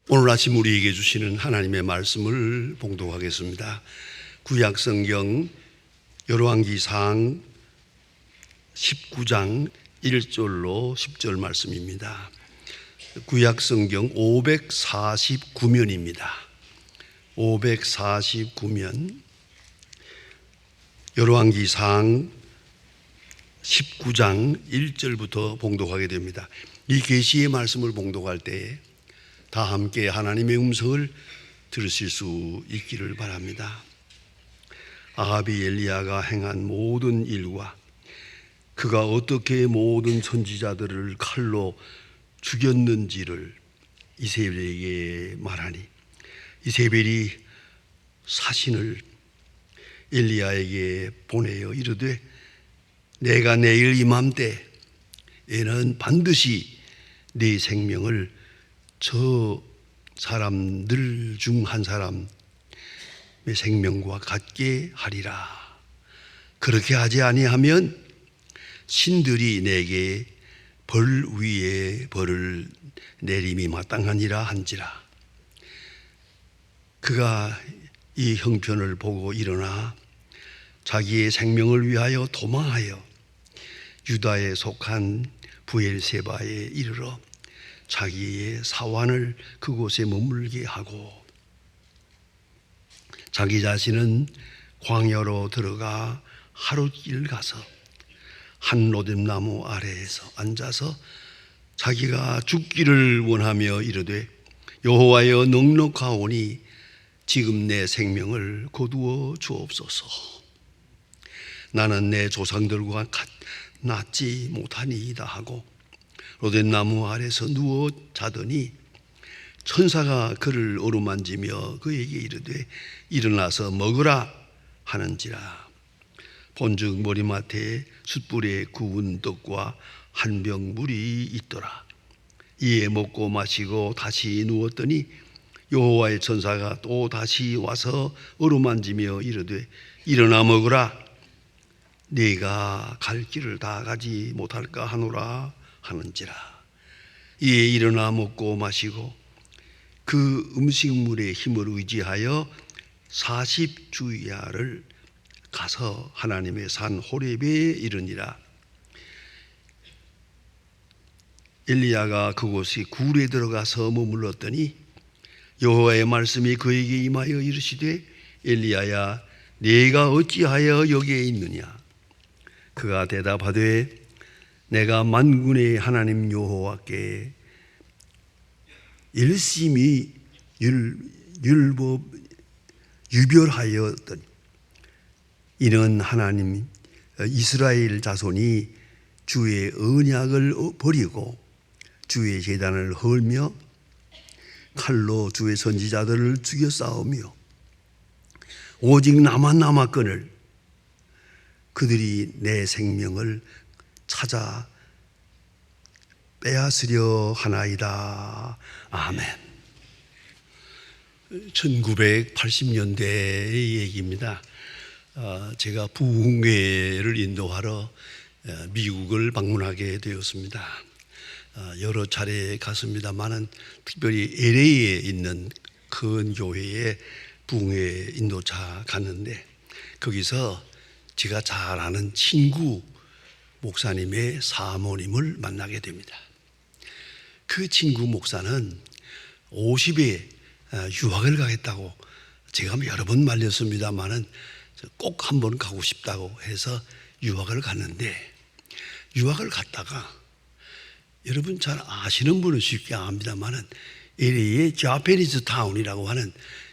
오늘 아침 우리에게 주시는 하나님의 말씀을 봉독하겠습니다. 구약성경 열왕기상 19장 1절로 10절 말씀입니다. 구약성경 549면입니다. 549면 열왕기상 19장 1절부터 봉독하게 됩니다. 이 계시의 말씀을 봉독할 때에 다 함께 하나님의 음성을 들으실 수 있기를 바랍니다. 아합이 엘리야가 행한 모든 일과 그가 어떻게 모든 선지자들을 칼로 죽였는지를 이세벨에게 말하니 이세벨이 사신을 엘리야에게 보내어 이르되 내가 내일 이맘때에는 반드시 네 생명을 저 사람들 중 한 사람의 생명과 같게 하리라. 그렇게 하지 아니하면 신들이 내게 벌 위에 벌을 내림이 마땅하니라 한지라. 그가 이 형편을 보고 일어나 자기의 생명을 위하여 도망하여 유다에 속한 부엘세바에 이르러 자기의 사환을 그곳에 머물게 하고 자기 자신은 광야로 들어가 하룻길 가서 한 로뎀나무 아래에서 앉아서 자기가 죽기를 원하며 이르되 여호와여 넉넉하오니 지금 내 생명을 거두어 주옵소서. 나는 내 조상들과 낫지 못하니이다 하고 로뎀나무 아래서 누워 자더니 천사가 그를 어루만지며 그에게 이르되 일어나서 먹으라 하는지라. 본즉 머리맡에 숯불에 구운 떡과 한 병 물이 있더라. 이에 먹고 마시고 다시 누웠더니 여호와의 천사가 또 다시 와서 어루만지며 이르되 일어나 먹으라. 네가 갈 길을 다 가지 못할까 하노라 하는지라. 이에 일어나 먹고 마시고 그 음식물의 힘을 의지하여 40주야를 가서 하나님의 산 호렙에 이르니라. 엘리야가 그곳이 굴에 들어가서 머물렀더니 여호와의 말씀이 그에게 임하여 이르시되 엘리야야 네가 어찌하여 여기에 있느냐. 그가 대답하되 내가 만군의 하나님 여호와께 열심히 유별하였더니 이는 하나님 이스라엘 자손이 주의 언약을 버리고 주의 제단을 헐며 칼로 주의 선지자들을 죽여 싸우며 오직 나만 남았거늘 그들이 내 생명을 찾아 빼앗으려 하나이다. 아멘. 1980년대의 얘기입니다. 제가 부흥회를 인도하러 미국을 방문하게 되었습니다. 여러 차례 갔습니다만은 특별히 LA에 있는 큰 교회에 부흥회 인도차 갔는데 거기서 제가 잘 아는 친구 목사님의 사모님을 만나게 됩니다. 그 친구 목사는 50에 유학을 가겠다고 제가 여러 번 말렸습니다만은 꼭 한번 가고 싶다고 해서 유학을 갔는데 유학을 갔다가 여러분 잘 아시는 분은 쉽게 압니다만은 LA의 자페니즈 타운이라고 하는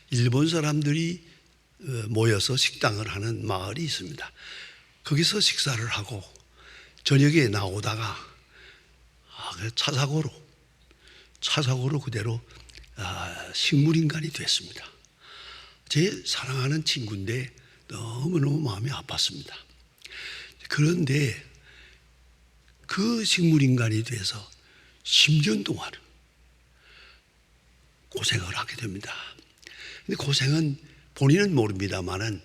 일본 사람들이 모여서 식당을 하는 마을이 있습니다. 거기서 식사를 하고 저녁에 나오다가 차사고로 그대로 식물인간이 됐습니다. 제 사랑하는 친구인데 너무너무 마음이 아팠습니다. 그런데 그 식물인간이 돼서 10년 동안 고생을 하게 됩니다. 근데 고생은 본인은 모릅니다만은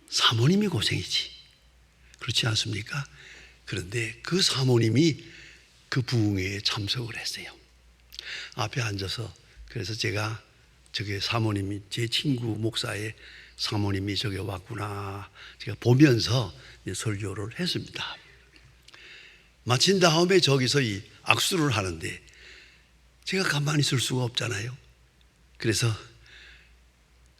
사모님이 고생이지. 그렇지 않습니까? 그런데 그 사모님이 그 부흥회에 참석을 했어요. 앞에 앉아서 그래서 제가 저게 사모님이 제 친구 목사의 사모님이 저게 왔구나 제가 보면서 설교를 했습니다. 마친 다음에 저기서 이 악수를 하는데 제가 가만히 있을 수가 없잖아요. 그래서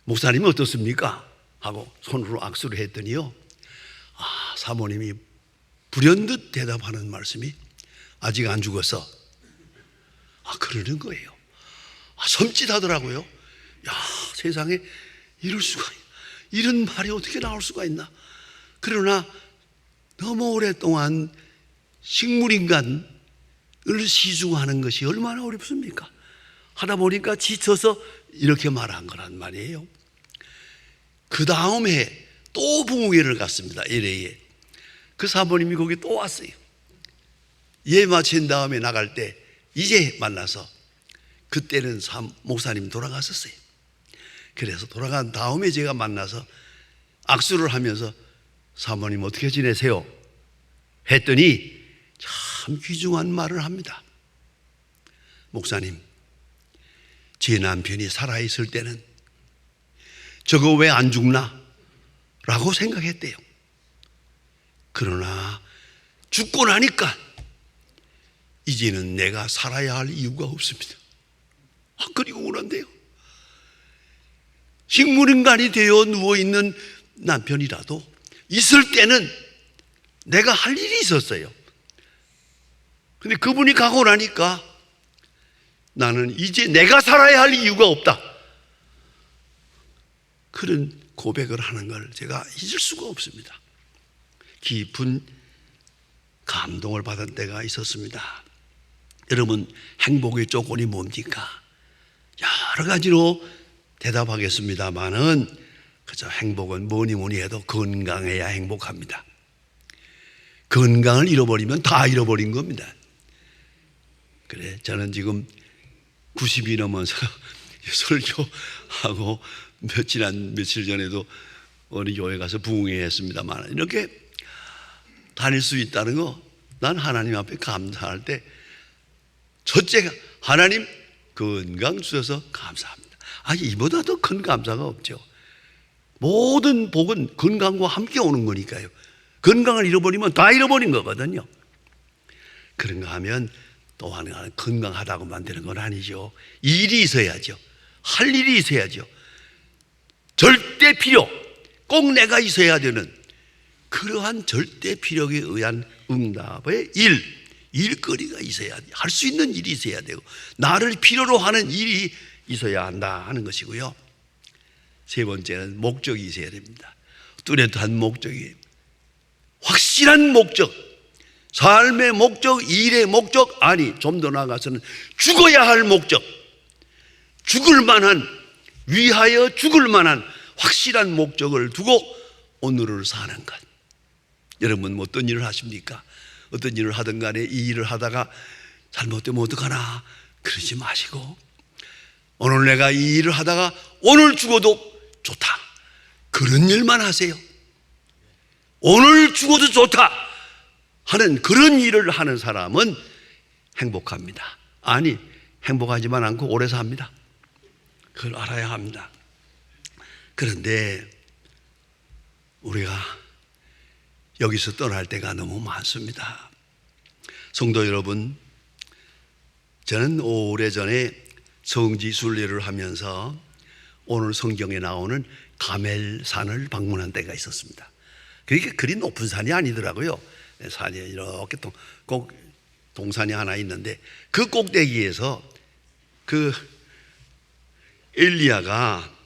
목사님은 어떻습니까? 하고 손으로 악수를 했더니요, 사모님이 불현듯 대답하는 말씀이 아직 안 죽었어. 그러는 거예요. 섬찟하더라고요. 야, 세상에 이런 말이 어떻게 나올 수가 있나. 그러나 너무 오랫동안 식물인간을 시중하는 것이 얼마나 어렵습니까? 하다 보니까 지쳐서 이렇게 말한 거란 말이에요. 그 다음에 또 부흥회를 갔습니다. LA에. 그 사모님이 거기 또 왔어요. 예 마친 다음에 나갈 때 이제 만나서, 그때는 목사님 돌아갔었어요. 그래서 돌아간 다음에 제가 만나서 악수를 하면서 사모님 어떻게 지내세요? 했더니 참 귀중한 말을 합니다. 목사님, 제 남편이 살아있을 때는 저거 왜 안 죽나? 라고 생각했대요. 그러나 죽고 나니까 이제는 내가 살아야 할 이유가 없습니다. 그리고 그런데요, 식물인간이 되어 누워있는 남편이라도 있을 때는 내가 할 일이 있었어요. 근데 그분이 가고 나니까 나는 이제 내가 살아야 할 이유가 없다. 그런 고백을 하는 걸 제가 잊을 수가 없습니다. 깊은 감동을 받은 때가 있었습니다. 여러분, 행복의 조건이 뭡니까? 여러 가지로 대답하겠습니다만은 그저 행복은 뭐니 해도 건강해야 행복합니다. 건강을 잃어버리면 다 잃어버린 겁니다. 그래, 저는 지금 90이 넘어서 설교하고 며칠 전에도 어느 교회 가서 부흥회 했습니다만, 이렇게 다닐 수 있다는 거, 난 하나님 앞에 감사할 때 첫째가 하나님 건강 주셔서 감사합니다. 이보다 더 큰 감사가 없죠. 모든 복은 건강과 함께 오는 거니까요. 건강을 잃어버리면 다 잃어버린 거거든요. 그런가 하면 또 하나는 건강하다고만 되는 건 아니죠. 일이 있어야죠. 할 일이 있어야죠. 절대 필요, 꼭 내가 있어야 되는 그러한 절대 필요에 의한 응답의 일거리가 있어야 돼. 할 수 있는 일이 있어야 되고, 나를 필요로 하는 일이 있어야 한다 하는 것이고요. 세 번째는 목적이 있어야 됩니다. 뚜렷한 목적이, 확실한 목적, 삶의 목적, 일의 목적, 좀 더 나아가서는 죽어야 할 목적, 죽을 만한, 위하여 죽을 만한 확실한 목적을 두고 오늘을 사는 것. 여러분, 어떤 일을 하십니까? 어떤 일을 하든 간에 이 일을 하다가 잘못되면 어떡하나 그러지 마시고, 오늘 내가 이 일을 하다가 오늘 죽어도 좋다, 그런 일만 하세요. 오늘 죽어도 좋다 하는 그런 일을 하는 사람은 행복합니다. 행복하지만 않고 오래 삽니다. 그걸 알아야 합니다. 그런데 우리가 여기서 떠날 때가 너무 많습니다. 성도 여러분, 저는 오래전에 성지 순례를 하면서 오늘 성경에 나오는 가멜산을 방문한 때가 있었습니다. 그게 그리 높은 산이 아니더라고요. 산이 이렇게 꼭 동산이 하나 있는데, 그 꼭대기에서 그 엘리야가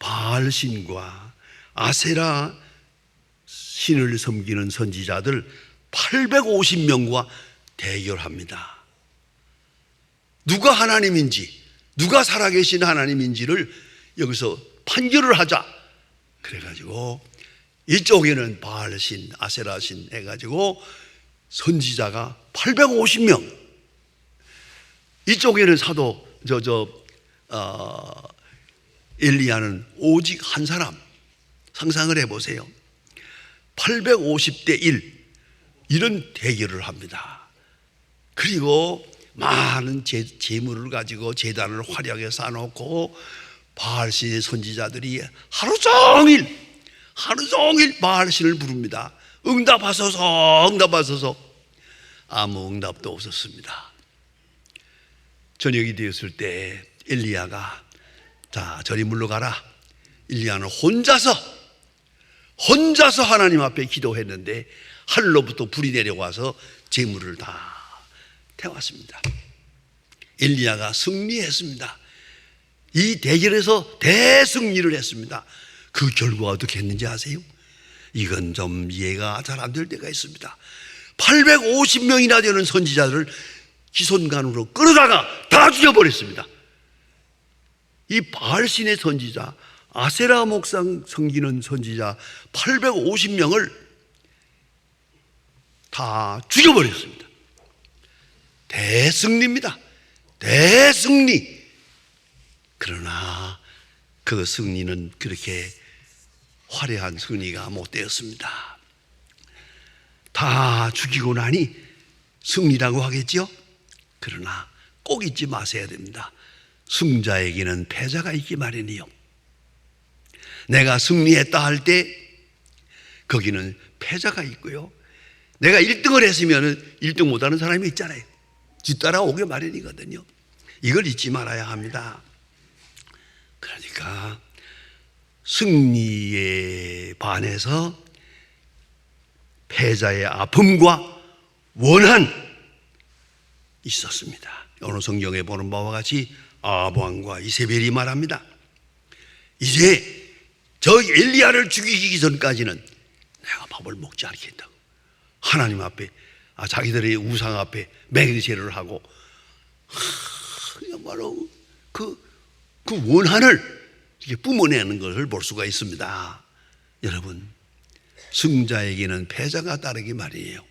바알 신과 아세라 신을 섬기는 선지자들 850명과 대결합니다. 누가 하나님인지, 누가 살아계신 하나님인지를 여기서 판결을 하자. 그래가지고 이쪽에는 바알신, 아세라신 해가지고 선지자가 850명, 이쪽에는 사도 엘리야는 오직 한 사람. 상상을 해보세요. 850대 1 이런 대결을 합니다. 그리고 많은 재물을 가지고 제단을 화려하게 쌓아놓고 바알신의 선지자들이 하루 종일 바알신을 부릅니다. 응답하소서, 응답하소서. 아무 응답도 없었습니다. 저녁이 되었을 때 엘리야가 자, 저리 물러가라. 엘리야는 혼자서 하나님 앞에 기도했는데 하늘로부터 불이 내려와서 재물을 다 태웠습니다. 엘리야가 승리했습니다. 이 대결에서 대승리를 했습니다. 그 결과가 어떻게 했는지 아세요? 이건 좀 이해가 잘 안 될 때가 있습니다. 850명이나 되는 선지자들을 기손간으로 끌어다가 다 죽여버렸습니다. 이 바알신의 선지자, 아세라 목상 섬기는 선지자 850명을 다 죽여버렸습니다. 대승리입니다. 대승리. 그러나 그 승리는 그렇게 화려한 승리가 못 되었습니다. 다 죽이고 나니 승리라고 하겠죠? 그러나 꼭 잊지 마셔야 됩니다. 승자에게는 패자가 있기 마련이요. 내가 승리했다 할 때 거기는 패자가 있고요. 내가 1등을 했으면 1등 못하는 사람이 있잖아요. 뒤따라오기 마련이거든요. 이걸 잊지 말아야 합니다. 그러니까 승리에 반해서 패자의 아픔과 원한 있었습니다. 오늘 성경에 보는 바와 같이 아합왕과 이세벨이 말합니다. 이제 저 엘리야를 죽이기 전까지는 내가 밥을 먹지 않겠다고 하나님 앞에 자기들의 우상 앞에 맹세를 하고 그야말로 그 원한을 이렇게 뿜어내는 것을 볼 수가 있습니다. 여러분, 승자에게는 패자가 따르기 말이에요.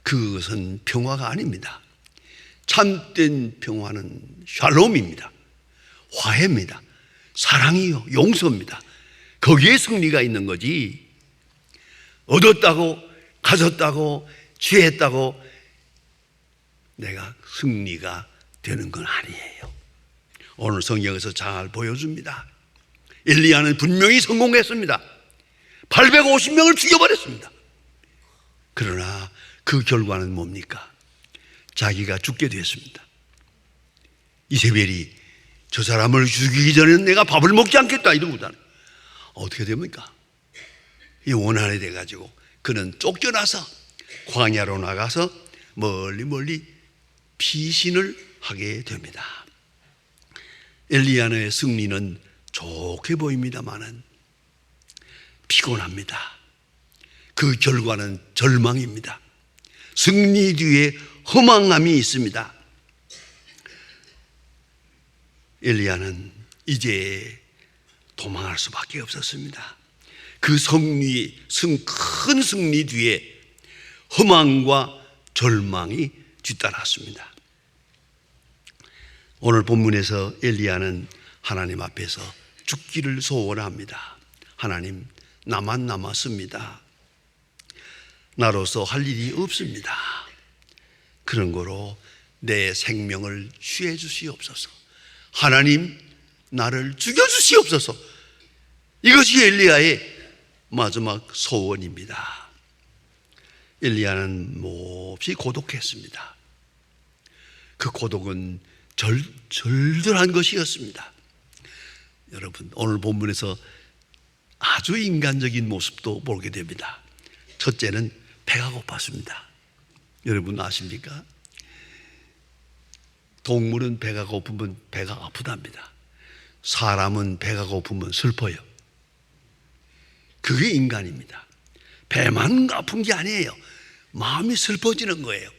그것은 평화가 아닙니다. 참된 평화는 샬롬입니다. 화해입니다. 사랑이요, 용서입니다. 거기에 승리가 있는 거지. 얻었다고, 가졌다고, 취했다고 내가 승리가 되는 건 아니에요. 오늘 성경에서 잘 보여줍니다. 엘리야는 분명히 성공했습니다. 850명을 죽여버렸습니다. 그러나 그 결과는 뭡니까? 자기가 죽게 됐습니다. 이세벨이 저 사람을 죽이기 전에는 내가 밥을 먹지 않겠다 이러고다는 어떻게 됩니까? 이 원한이 돼가지고 그는 쫓겨나서 광야로 나가서 멀리 피신을 하게 됩니다. 엘리야의 승리는 좋게 보입니다마는 피곤합니다. 그 결과는 절망입니다. 승리 뒤에 허망함이 있습니다. 엘리야는 이제 도망할 수밖에 없었습니다. 그 큰 승리 뒤에 허망과 절망이 뒤따랐습니다. 오늘 본문에서 엘리야는 하나님 앞에서 죽기를 소원합니다. 하나님, 나만 남았습니다. 나로서 할 일이 없습니다. 그런 거로 내 생명을 취해 주시옵소서. 하나님, 나를 죽여 주시옵소서. 이것이 엘리야의 마지막 소원입니다. 엘리야는 몹시 고독했습니다. 그 고독은 절절한 것이었습니다. 여러분, 오늘 본문에서 아주 인간적인 모습도 보게 됩니다. 첫째는 배가 고팠습니다. 여러분 아십니까? 동물은 배가 고프면 배가 아프답니다. 사람은 배가 고프면 슬퍼요. 그게 인간입니다. 배만 아픈 게 아니에요. 마음이 슬퍼지는 거예요.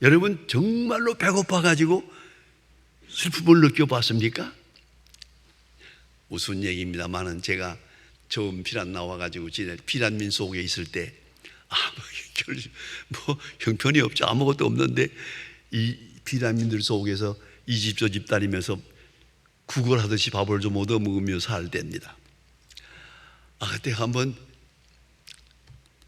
여러분 정말로 배고파가지고 슬픔을 느껴봤습니까? 무슨 얘기입니다만은 제가 처음 피란 나와가지고 피란민 속에 있을 때 형편이 없죠. 아무것도 없는데 이 피란민들 속에서 이 집 저 집 다니면서 구걸하듯이 밥을 좀 얻어 먹으며 살 때입니다. 그때 한번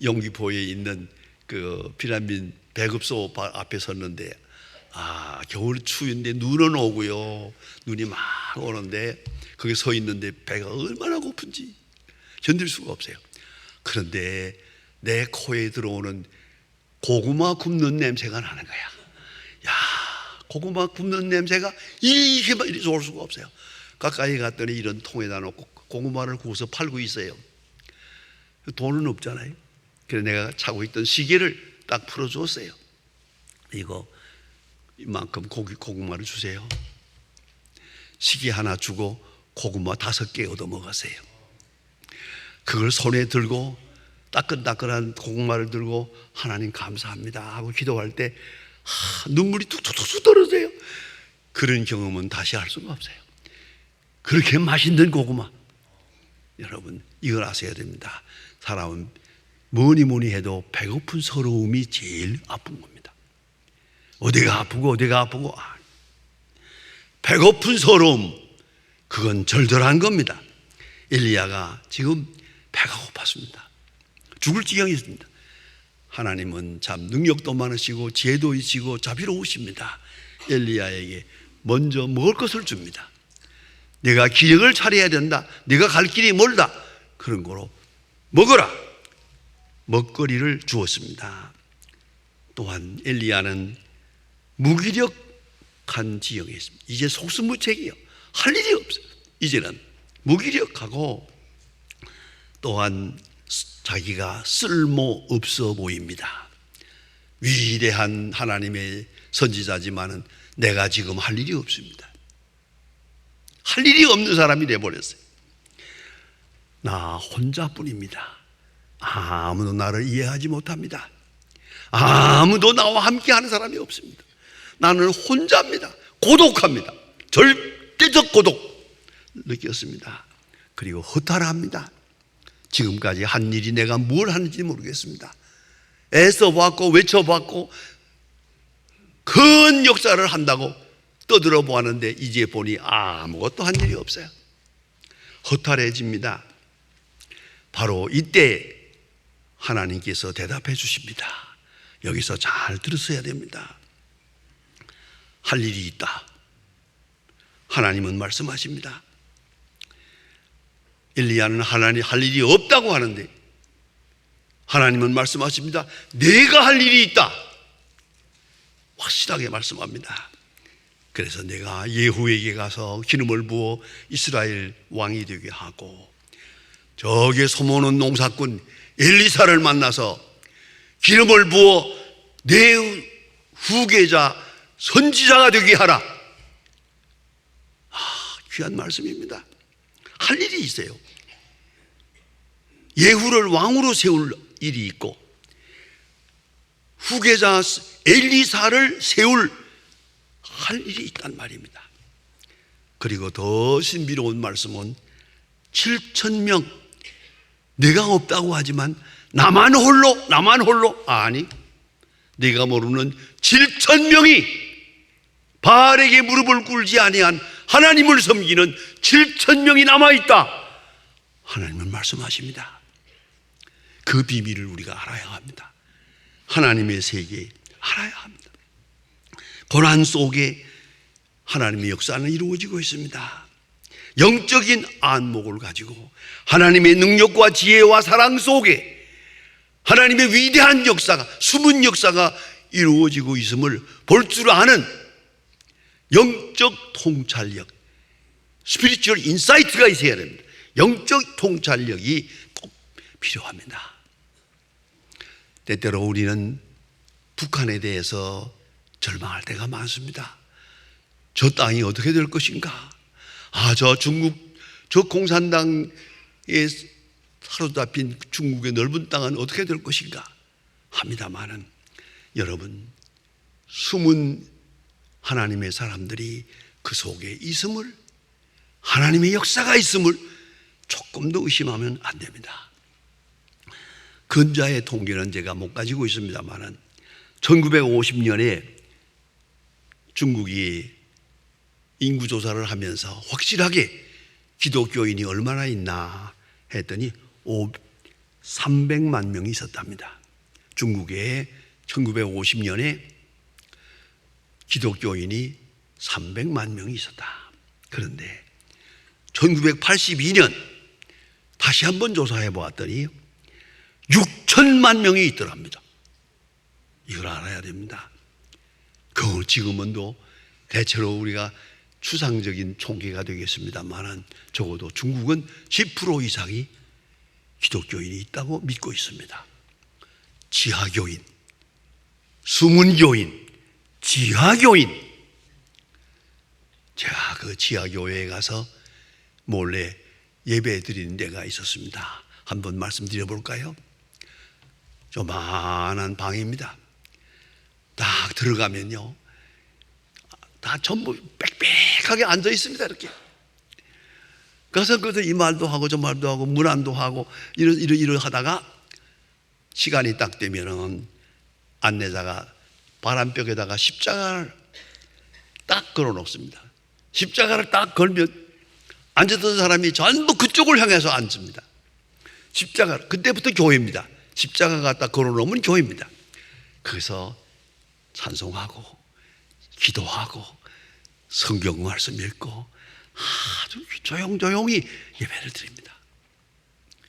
영기포에 있는 그 피란민 배급소 앞에 섰는데 겨울 추운데 눈은 오고요. 눈이 막 오는데 거기 서 있는데 배가 얼마나 고픈지 견딜 수가 없어요. 그런데 내 코에 들어오는 고구마 굽는 냄새가 나는 거야. 야, 고구마 굽는 냄새가 이리 좋을 수가 없어요. 가까이 갔더니 이런 통에다 놓고 고구마를 구워서 팔고 있어요. 돈은 없잖아요. 그래서 내가 차고 있던 시계를 딱 풀어줬어요. 이만큼 고구마를 주세요. 시계 하나 주고 고구마 5개 얻어먹었어요. 그걸 손에 들고 따끈따끈한 고구마를 들고 하나님 감사합니다 하고 기도할 때 눈물이 툭툭툭 떨어져요. 그런 경험은 다시 할 수가 없어요. 그렇게 맛있는 고구마. 여러분, 이걸 아셔야 됩니다. 사람은 뭐니 해도 배고픈 서러움이 제일 아픈 겁니다. 어디가 아프고 배고픈 서러움, 그건 절절한 겁니다. 엘리야가 지금 배가 고팠습니다. 죽을 지경이었습니다. 하나님은 참 능력도 많으시고 지혜도 있으시고 자비로우십니다. 엘리야에게 먼저 먹을 것을 줍니다. 내가 기력을 차려야 된다, 내가 갈 길이 멀다, 그런 거로 먹어라. 먹거리를 주었습니다. 또한 엘리야는 무기력한 지형에 있습니다. 이제 속수무책이요, 할 일이 없어요. 이제는 무기력하고 또한 자기가 쓸모없어 보입니다. 위대한 하나님의 선지자지만은 내가 지금 할 일이 없습니다. 할 일이 없는 사람이 되어버렸어요. 나 혼자뿐입니다. 아무도 나를 이해하지 못합니다. 아무도 나와 함께 하는 사람이 없습니다. 나는 혼자입니다. 고독합니다. 절대적 고독 느꼈습니다. 그리고 허탈합니다. 지금까지 한 일이 내가 뭘 하는지 모르겠습니다. 애써봤고 외쳐봤고 큰 역사를 한다고 떠들어 보았는데 이제 보니 아무것도 한 일이 없어요. 허탈해집니다. 바로 이때 하나님께서 대답해 주십니다. 여기서 잘 들으셔야 됩니다. 할 일이 있다. 하나님은 말씀하십니다. 엘리야는 하나님 할 일이 없다고 하는데 하나님은 말씀하십니다. 내가 할 일이 있다. 확실하게 말씀합니다. 그래서 내가 예후에게 가서 기름을 부어 이스라엘 왕이 되게 하고 저기에 소모는 농사꾼 엘리사를 만나서 기름을 부어 내 후계자 선지자가 되게 하라. 귀한 말씀입니다. 할 일이 있어요. 예후를 왕으로 세울 일이 있고 후계자 엘리사를 세울 할 일이 있단 말입니다. 그리고 더 신비로운 말씀은 7,000명, 내가 없다고 하지만 나만 홀로 아니, 내가 모르는 7,000명이 바알에게 무릎을 꿇지 아니한 하나님을 섬기는 7,000명이 남아있다. 하나님은 말씀하십니다. 그 비밀을 우리가 알아야 합니다. 하나님의 세계 알아야 합니다. 고난 속에 하나님의 역사는 이루어지고 있습니다. 영적인 안목을 가지고 하나님의 능력과 지혜와 사랑 속에 하나님의 위대한 역사가, 숨은 역사가 이루어지고 있음을 볼 줄 아는 영적 통찰력, 스피리추얼 인사이트가 있어야 됩니다. 영적 통찰력이 꼭 필요합니다. 때때로 우리는 북한에 대해서 절망할 때가 많습니다. 저 땅이 어떻게 될 것인가? 저 중국, 저 공산당에 사로잡힌 중국의 넓은 땅은 어떻게 될 것인가? 합니다마는 여러분, 숨은 하나님의 사람들이 그 속에 있음을, 하나님의 역사가 있음을 조금도 의심하면 안 됩니다. 근자의 통계는 제가 못 가지고 있습니다마는 1950년에 중국이 인구조사를 하면서 확실하게 기독교인이 얼마나 있나 했더니 300만 명이 있었답니다. 중국에 1950년에 기독교인이 300만 명이 있었다. 그런데 1982년 다시 한번 조사해 보았더니 6천만 명이 있더랍니다. 이걸 알아야 됩니다. 그 지금은 또 대체로 우리가 추상적인 총계가 되겠습니다만 적어도 중국은 10% 이상이 기독교인이 있다고 믿고 있습니다. 지하교인, 수문교인, 지하교인. 제가 그 지하교회에 가서 몰래 예배 드리는 데가 있었습니다. 한번 말씀드려 볼까요? 조만한 방입니다. 딱 들어가면요, 다 전부 빽빽하게 앉아 있습니다. 이렇게 가서 그래서 이 말도 하고 저 말도 하고 문안도 하고 이러 하다가 시간이 딱 되면은 안내자가 바람벽에다가 십자가를 딱 걸어 놓습니다. 십자가를 딱 걸면 앉았던 사람이 전부 그쪽을 향해서 앉습니다. 십자가, 그때부터 교회입니다. 십자가가 딱 걸어 놓으면 교회입니다. 거기서 찬송하고 기도하고 성경 말씀 읽고 아주 조용조용히 예배를 드립니다.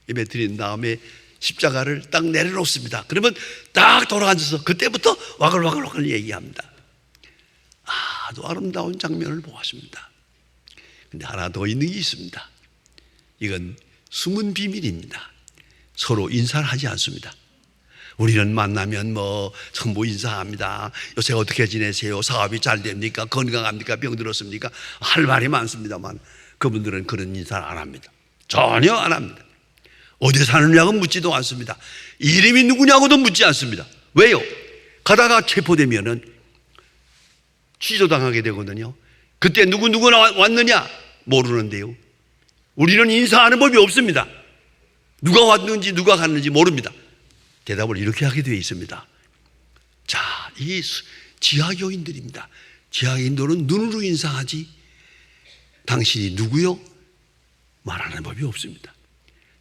예배 드린 다음에 십자가를 딱 내려놓습니다. 그러면 딱 돌아앉아서 그때부터 와글와글 얘기합니다. 아주 아름다운 장면을 보았습니다. 근데 하나 더 있는 게 있습니다. 이건 숨은 비밀입니다. 서로 인사를 하지 않습니다. 우리는 만나면 전부 인사합니다. 요새 어떻게 지내세요? 사업이 잘 됩니까? 건강합니까? 병들었습니까? 할 말이 많습니다만 그분들은 그런 인사를 안 합니다. 전혀 안 합니다. 어디 사느냐고 묻지도 않습니다. 이름이 누구냐고도 묻지 않습니다. 왜요? 가다가 체포되면은 취조당하게 되거든요. 그때 누구누구 왔느냐? 모르는데요. 우리는 인사하는 법이 없습니다. 누가 왔는지 누가 갔는지 모릅니다. 대답을 이렇게 하게 되어 있습니다. 자, 이 지하교인들입니다. 지하교인들은 눈으로 인사하지 당신이 누구요? 말하는 법이 없습니다.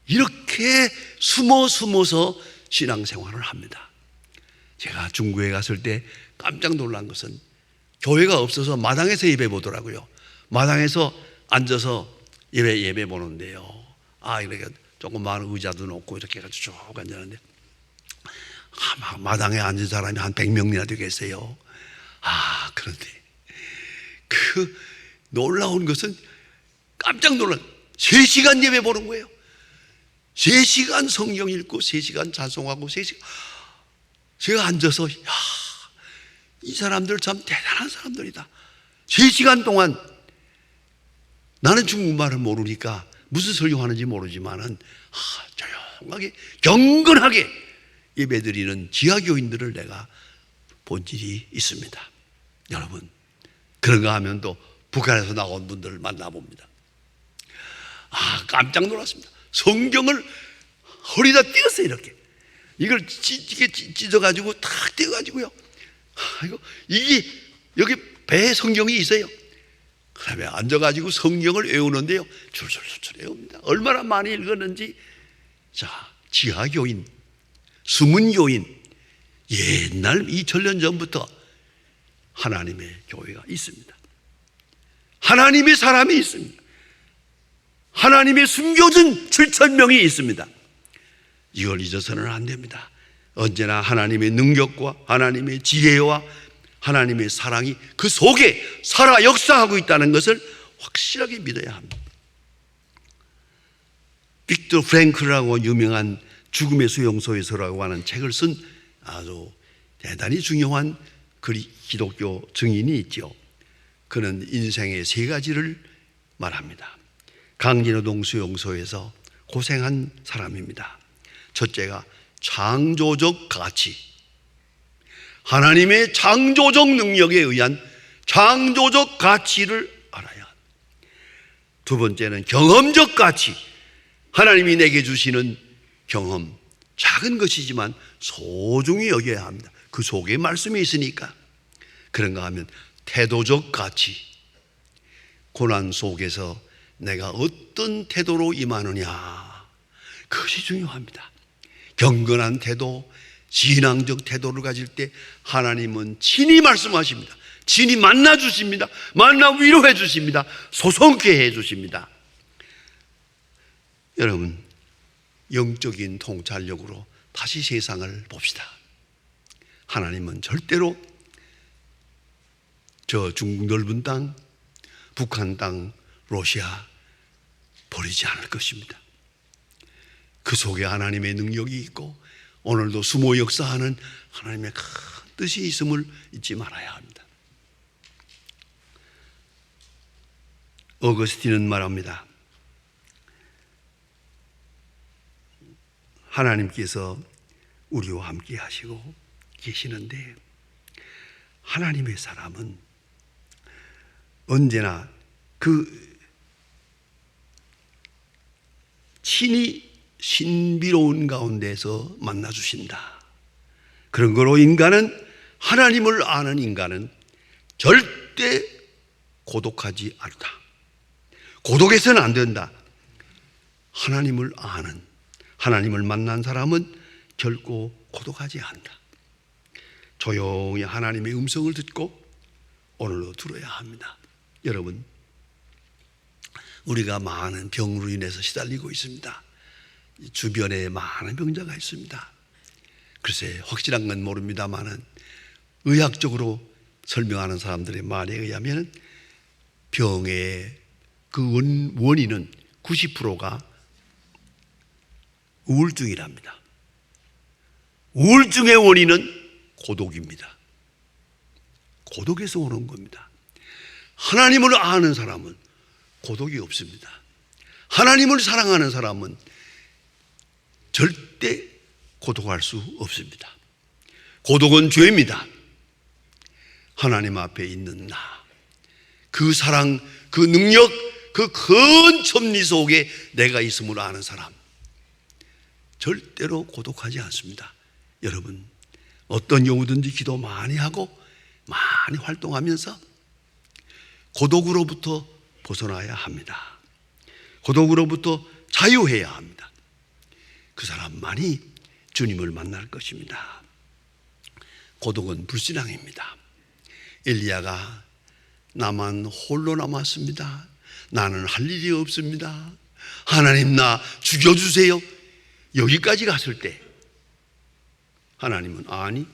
이렇게 숨어서 신앙생활을 합니다. 제가 중국에 갔을 때 깜짝 놀란 것은 교회가 없어서 마당에서 예배 보더라고요. 마당에서 앉아서 예배 보는데요. 이렇게 조그마한 의자도 놓고 이렇게 해가지고 쭉 앉았는데 마당에 앉은 사람이 한 100명이나 되겠어요. 그런데 그 놀라운 것은 깜짝 놀란 3시간 예배 보는 거예요. 3시간 성경 읽고 3시간 찬송하고 3시간. 제가 앉아서 이 사람들 참 대단한 사람들이다. 3시간 동안 나는 중국말을 모르니까 무슨 설교하는지 모르지만은 조용하게 경건하게 예배드리는 지하교인들을 내가 본 일이 있습니다. 여러분, 그런가 하면 또 북한에서 나온 분들을 만나봅니다. 깜짝 놀랐습니다. 성경을 허리다 띄었어요. 이렇게 이걸 찢어가지고 탁 띄어가지고요. 이게 여기 배에 성경이 있어요. 그다음에 앉아가지고 성경을 외우는데요, 줄줄줄 외웁니다. 얼마나 많이 읽었는지. 자, 지하교인, 수문교인, 옛날 2000년 전부터 하나님의 교회가 있습니다. 하나님의 사람이 있습니다. 하나님의 숨겨진 7,000명이 있습니다. 이걸 잊어서는 안 됩니다. 언제나 하나님의 능력과 하나님의 지혜와 하나님의 사랑이 그 속에 살아 역사하고 있다는 것을 확실하게 믿어야 합니다. 빅터 프랭클이라고 유명한 죽음의 수용소에서라고 하는 책을 쓴 아주 대단히 중요한 기독교 증인이 있죠. 그는 인생의 3가지를 말합니다. 강진호동 수용소에서 고생한 사람입니다. 첫째가 창조적 가치, 하나님의 창조적 능력에 의한 창조적 가치를 알아야 합니다. 두 번째는 경험적 가치, 하나님이 내게 주시는 경험, 작은 것이지만 소중히 여겨야 합니다. 그 속에 말씀이 있으니까. 그런가 하면 태도적 가치, 고난 속에서 내가 어떤 태도로 임하느냐, 그것이 중요합니다. 경건한 태도, 신앙적 태도를 가질 때 하나님은 친히 말씀하십니다. 친히 만나 주십니다. 만나 위로해 주십니다. 소송케 해 주십니다. 여러분, 영적인 통찰력으로 다시 세상을 봅시다. 하나님은 절대로 저 중국 넓은 땅, 북한 땅, 러시아 버리지 않을 것입니다. 그 속에 하나님의 능력이 있고 오늘도 숨어 역사하는 하나님의 큰 뜻이 있음을 잊지 말아야 합니다. 어거스틴은 말합니다. 하나님께서 우리와 함께 하시고 계시는데 하나님의 사람은 언제나 그 친히 신비로운 가운데서 만나주신다. 그런 거로 하나님을 아는 인간은 절대 고독하지 않다. 고독해서는 안 된다. 하나님을 아는, 하나님을 만난 사람은 결코 고독하지 않다. 조용히 하나님의 음성을 듣고 오늘도 들어야 합니다. 여러분, 우리가 많은 병으로 인해서 시달리고 있습니다. 주변에 많은 병자가 있습니다. 글쎄 확실한 건 모릅니다만은 의학적으로 설명하는 사람들의 말에 의하면 병의 그 원인은 90%가 우울증이랍니다. 우울증의 원인은 고독입니다. 고독에서 오는 겁니다. 하나님을 아는 사람은 고독이 없습니다. 하나님을 사랑하는 사람은 절대 고독할 수 없습니다. 고독은 죄입니다. 하나님 앞에 있는 나, 그 사랑, 그 능력, 그 큰 섭리 속에 내가 있음을 아는 사람 절대로 고독하지 않습니다. 여러분, 어떤 경우든지 기도 많이 하고 많이 활동하면서 고독으로부터 벗어나야 합니다. 고독으로부터 자유해야 합니다. 그 사람만이 주님을 만날 것입니다. 고독은 불신앙입니다. 엘리야가 나만 홀로 남았습니다. 나는 할 일이 없습니다. 하나님 나 죽여주세요. 여기까지 갔을 때 하나님은 아니,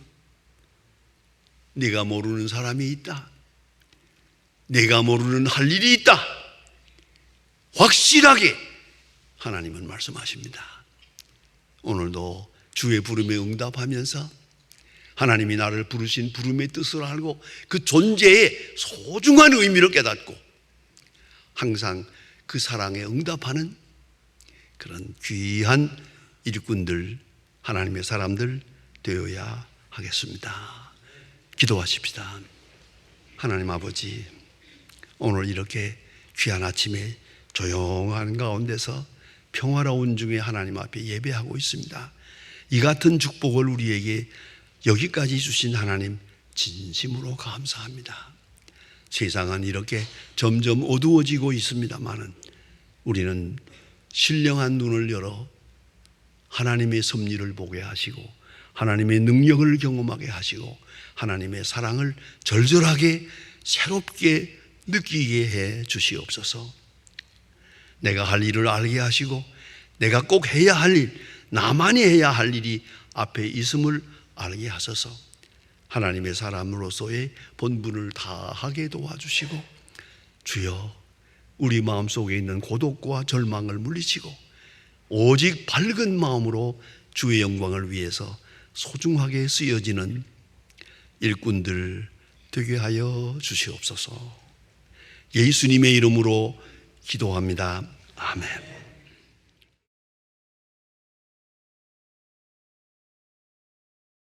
네가 모르는 사람이 있다. 내가 모르는 할 일이 있다. 확실하게 하나님은 말씀하십니다. 오늘도 주의 부름에 응답하면서 하나님이 나를 부르신 부름의 뜻을 알고 그 존재의 소중한 의미를 깨닫고 항상 그 사랑에 응답하는 그런 귀한 일꾼들, 하나님의 사람들 되어야 하겠습니다. 기도하십시다. 하나님 아버지, 오늘 이렇게 귀한 아침에 조용한 가운데서 평화로운 중에 하나님 앞에 예배하고 있습니다. 이 같은 축복을 우리에게 여기까지 주신 하나님 진심으로 감사합니다. 세상은 이렇게 점점 어두워지고 있습니다만은 우리는 신령한 눈을 열어 하나님의 섭리를 보게 하시고 하나님의 능력을 경험하게 하시고 하나님의 사랑을 절절하게 새롭게 느끼게 해 주시옵소서. 내가 할 일을 알게 하시고 내가 꼭 해야 할 일, 나만이 해야 할 일이 앞에 있음을 알게 하소서. 하나님의 사람으로서의 본분을 다하게 도와주시고 주여, 우리 마음속에 있는 고독과 절망을 물리치고 오직 밝은 마음으로 주의 영광을 위해서 소중하게 쓰여지는 일꾼들 되게 하여 주시옵소서. 예수님의 이름으로 기도합니다. 아멘.